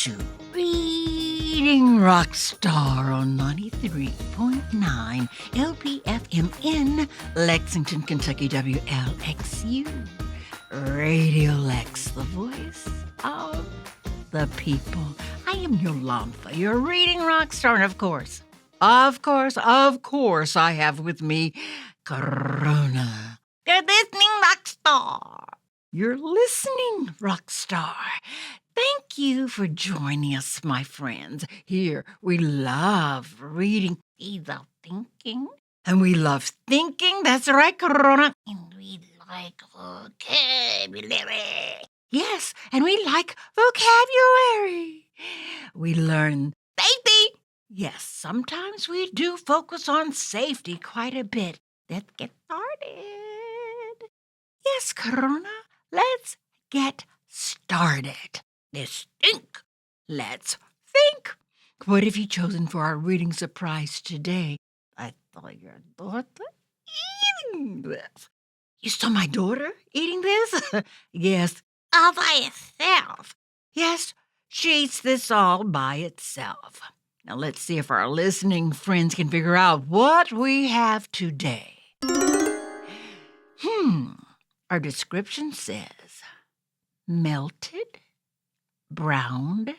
to Reading Rockstar on 93.9 LPFM Lexington, Kentucky, WLXU. Radio Lex, the voice of the people. I am Yolantha, your Reading Rockstar, and of course, I have with me Corona. You're listening, Rockstar. You're listening, Rockstar. Thank you for joining us, my friends. Here, we love reading, we love thinking, and we love thinking. That's right, Corona. And we like vocabulary. Yes, and we like vocabulary. We learn safety. Yes, sometimes we do focus on safety quite a bit. Let's get started. Yes, Corona, let's get started. Let's think. Let's think. What have you chosen for our reading surprise today? I thought your daughter eating this. You saw my daughter eating this? Yes, all by itself. Yes, she eats this all by itself. Now let's see if our listening friends can figure out what we have today. Our description says, melted, browned,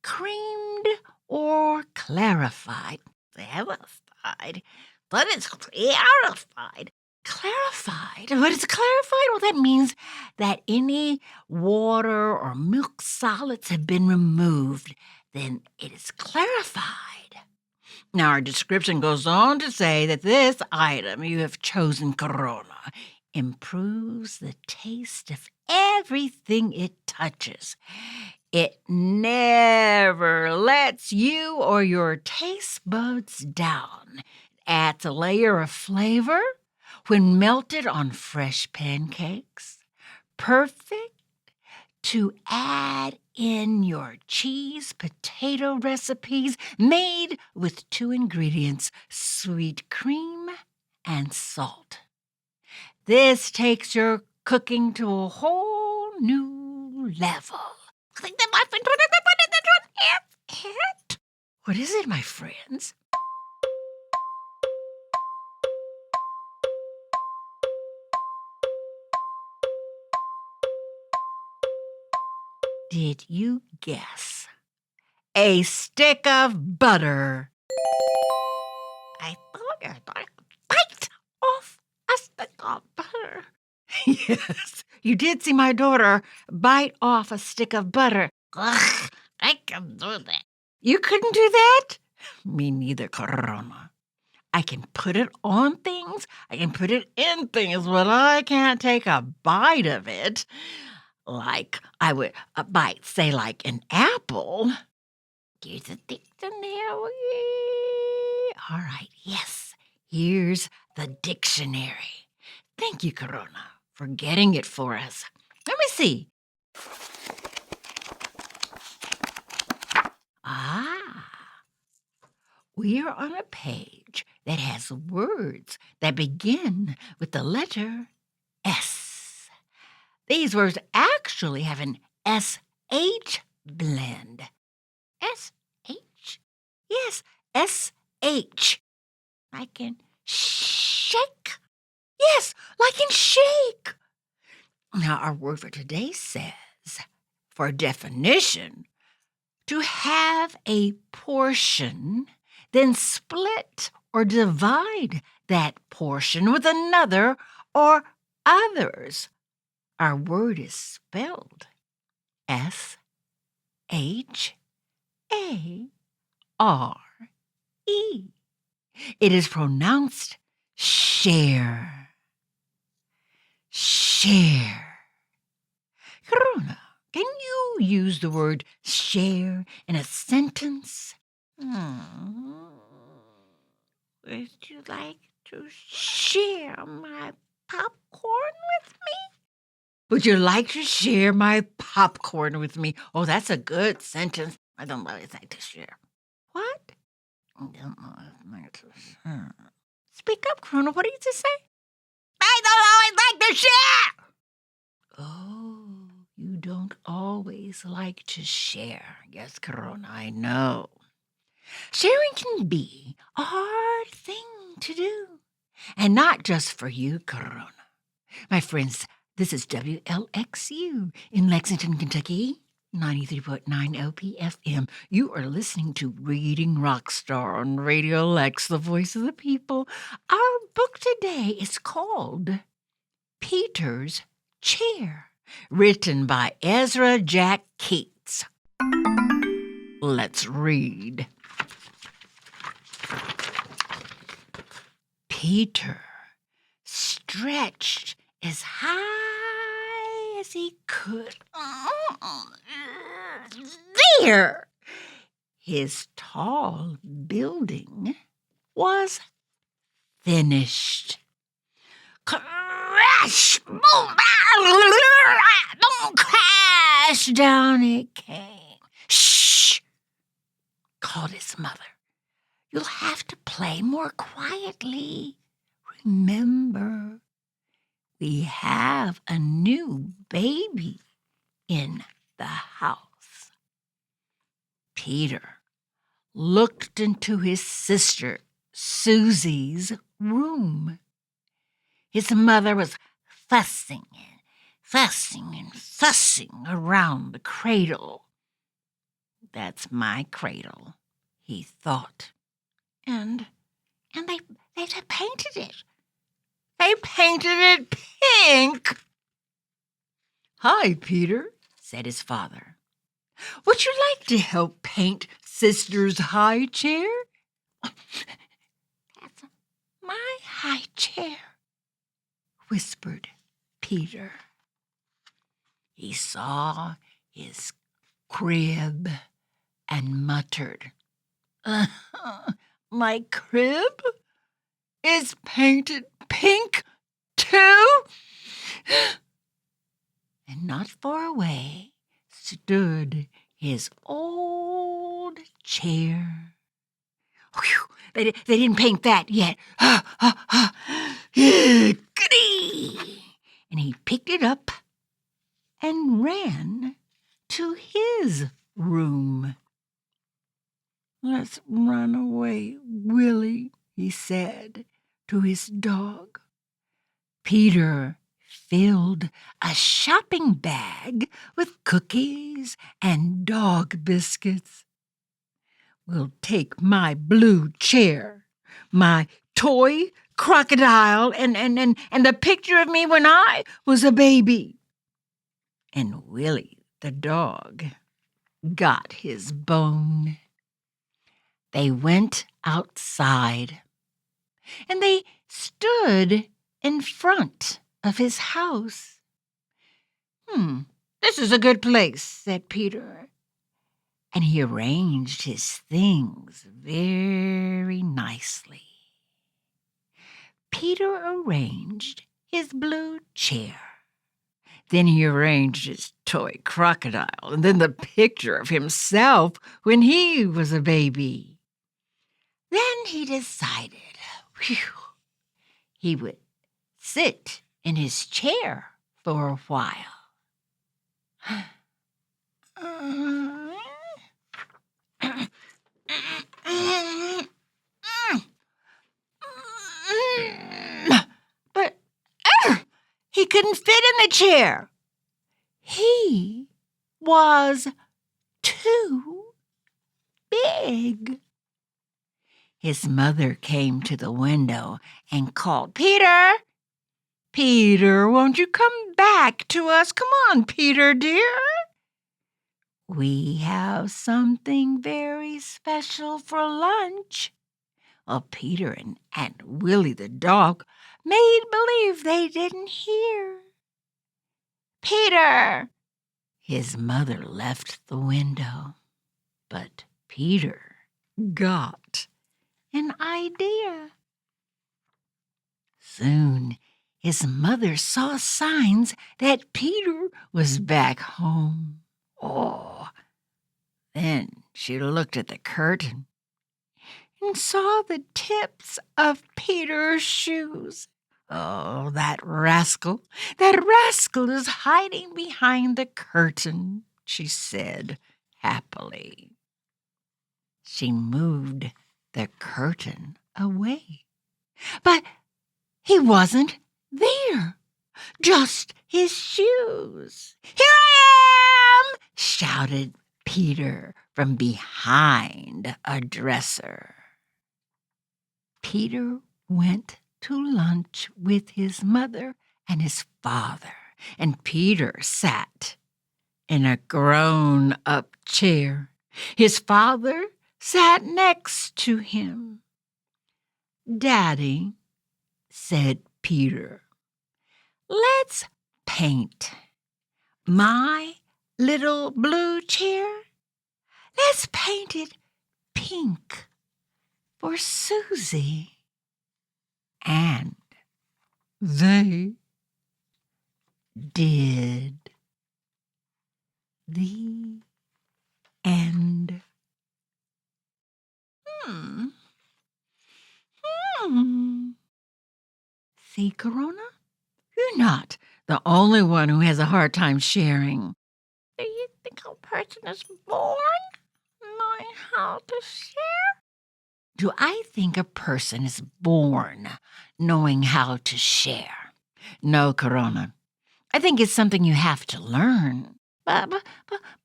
creamed, or clarified. Clarified? But it's clarified. Clarified? What is clarified? Well, that means that any water or milk solids have been removed. Then it is clarified. Now, our description goes on to say that this item you have chosen, Corona, improves the taste of everything it touches. It never lets you or your taste buds down. It adds a layer of flavor when melted on fresh pancakes. Perfect to add in your cheese potato recipes made with 2 ingredients, sweet cream and salt. This takes your cooking to a whole new level. What is it, my friends? Did you guess? A stick of butter. I thought you bite off a stick of butter. Yes, you did see my daughter bite off a stick of butter. Ugh, I can do that. You couldn't do that? Me neither, Corona. I can put it on things, I can put it in things, but I can't take a bite of it. Like I would bite, say, like an apple. Here's a dictionary. All right, yes, here's the dictionary. Thank you, Corona, for getting it for us. Let me see. We are on a page that has words that begin with the letter S. These words actually have an SH blend. SH? Yes, SH. Like in shake. Yes, like in shake. Now, our word for today says, for definition, to have a portion, then split or divide that portion with another or others. Our word is spelled S-H-A-R-E. It is pronounced share. Share. Corona, can you use the word share in a sentence? Would you like to share my popcorn with me? Would you like to share my popcorn with me? Oh, that's a good sentence. I don't really like to share. What? I don't like to share. Speak up, Corona. What did you just say? I don't always like to share. Oh, you don't always like to share. Yes, Corona, I know. Sharing can be a hard thing to do. And not just for you, Corona. My friends, this is WLXU in Lexington, Kentucky, 93.9 LPFM. You are listening to Reading Rockstar on Radio Lex, the voice of the people. Our book today is called Peter's Chair, written by Ezra Jack Keats. Let's read. Peter stretched as high as he could. There! His tall building was finished. Crash! Boom! Boom! Crash! Down it came. Shh! Called his mother. You'll have to play more quietly. Remember, we have a new baby in the house. Peter looked into his sister Susie's room. His mother was fussing around the cradle. That's my cradle, he thought. And they painted it. They painted it pink. Hi, Peter, said his father. Would you like to help paint Sister's high chair? That's my high chair, whispered Peter. He saw his crib and muttered, my crib is painted pink too? And not far away stood his old chair. Whew, they didn't paint that yet. Goody! And he picked it up and ran to his room. Let's run away, Willie, he said to his dog. Peter filled a shopping bag with cookies and dog biscuits. We'll take my blue chair, my toy crocodile, and the picture of me when I was a baby. And Willie, the dog, got his bone. They went outside, and they stood in front of his house. This is a good place, said Peter. And he arranged his things very nicely. Peter arranged his blue chair. Then he arranged his toy crocodile, and then the picture of himself when he was a baby. Then he decided he would sit in his chair for a while. But he couldn't fit in the chair. He was too big. His mother came to the window and called, Peter! Peter, won't you come back to us? Come on, Peter, dear. We have something very special for lunch. Well, Peter and Aunt Willie the dog made believe they didn't hear. Peter! His mother left the window, but Peter got an idea. Soon his mother saw signs that Peter was back home. Then she looked at the curtain and saw the tips of Peter's shoes. That rascal is hiding behind the curtain. she said happily. She moved the curtain away. But he wasn't there. Just his shoes. "Here I am!" shouted Peter from behind a dresser. Peter went to lunch with his mother and his father, and Peter sat in a grown-up chair. His father sat next to him. "Daddy," said Peter, "let's paint my little blue chair. Let's paint it pink for Susie." And they did. The end. Hmm. See, Corona? You're not the only one who has a hard time sharing. Do you think a person is born knowing how to share? Do I think a person is born knowing how to share? No, Corona. I think it's something you have to learn. But when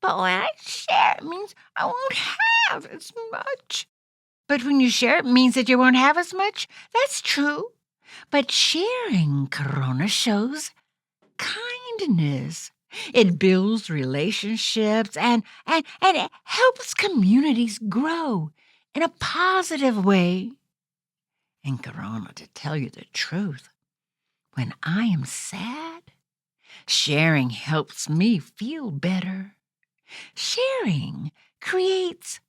I share, it means I won't have as much. But when you share, it means that you won't have as much? That's true. But sharing, Corona, shows kindness. It builds relationships and it helps communities grow in a positive way. And Corona, to tell you the truth, when I am sad, sharing helps me feel better. Sharing creates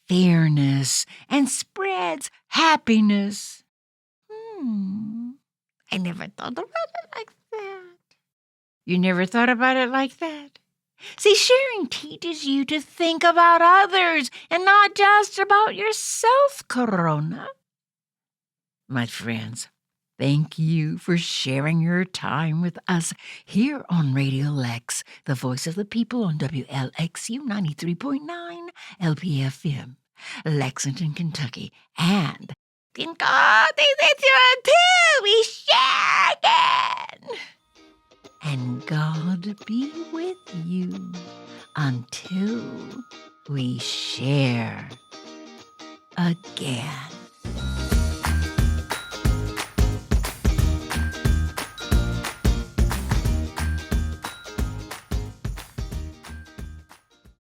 fairness and spreads happiness. I never thought about it like that. You never thought about it like that? See, sharing teaches you to think about others and not just about yourself, Corona. My friends, thank you for sharing your time with us here on Radio Lex, the voice of the people on WLXU 93.9 LPFM, Lexington, Kentucky, and in God, we share again. And God be with you until we share again.